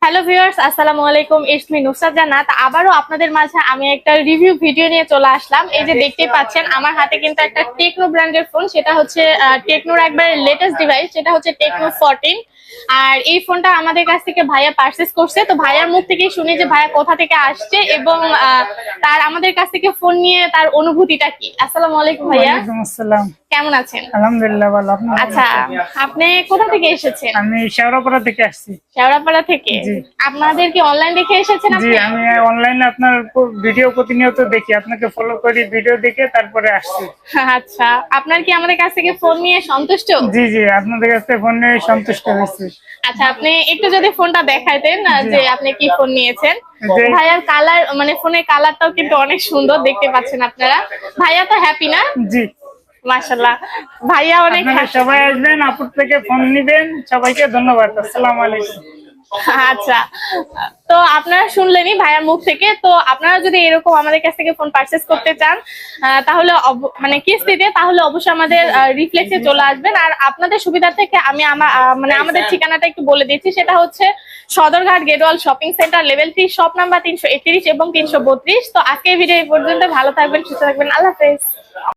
Hello viewers, আসসালামু আলাইকুম। It's me Nusrat জান্নাত। আবারও আপনাদের মাঝে আমি একটা রিভিউ ভিডিও নিয়ে চলে আসলাম। এই যে দেখতেই পাচ্ছেন আমার হাতে কিন্তু একটা টেকনো ব্র্যান্ডের ফোন, সেটা হচ্ছে টেকনোর একবার লেটেস্ট ডিভাইস, সেটা হচ্ছে টেকনো 14। আর এই ফোনটা আমাদের কাছ থেকে ভাইয়া পারচেস করছে। তো ভাইয়ার মুখ থেকেই শুনি যে ভাইয়া কোথা থেকে আসছে এবং তার আমাদের কাছ থেকে ফোন নিয়ে তার অনুভূতিটা কি। আসসালামু আলাইকুম ভাইয়া। ওয়ালাইকুম আসসালাম। কেমন আছেন? আলহামদুলিল্লাহ ভালো। আপনি কেমন আচ্ছা, আছেন? আপনি কোথা থেকে এসেছেন? আমি শেওড়াপাড়া থেকে আসছি। শেওড়াপাড়া থেকে। জি আপনাদের কি অনলাইন দেখে এসেছেন জি, আপনি? আমি অনলাইনে আপনার ভিডিও প্রতিনিয়ত দেখি, আপনাকে ফলো করি, ভিডিও দেখে তারপরে আসছি। আচ্ছা, আপনার কি আমাদের কাছ থেকে ফোন নিয়ে সন্তুষ্ট? জি জি, আপনাদের কাছে ফোন নিয়ে সন্তুষ্ট হয়েছি। আচ্ছা, আপনি একটু যদি ফোনটা দেখাইতেন জি। যে আপনি কি ফোন নিয়েছেন। যে ভাইয়ার কালার মানে ফোনের কালারটাও কিন্তু অনেক সুন্দর, দেখতে পাচ্ছেন আপনারা। ভাইয়া তো হ্যাপি না? জি, মাশাআল্লাহ, ভাইয়া অনেক আপনারা happy। সবাই আসবেন, আপুর থেকে ফোন নিবেন। সবাইকে ধন্যবাদ। আসসালামু আলাইকুম। আচ্ছা, তো আপনারা শুনলেনই ভাইয়ার মুখ থেকে। তো আপনারা যদি এরকম আমাদের কাছ থেকে ফোন পারচেস করতে চান, তাহলে মানে কিস্তিতে, তাহলে অবশ্যই আমাদের রিফ্লেক্সে চলে আসবেন। আর আপনাদের সুবিধা থেকে আমি মানে আমাদের ঠিকানাটা একটু বলে দিচ্ছি। সেটা হচ্ছে সদরঘাট গেটওয়াল shopping centre, level 3, shop number 331 এবং 332। তো আজকের ভিডিও এই পর্যন্ত। ভালো থাকবেন, সুস্থ থাকবেন, আল্লাহ হাফেজ।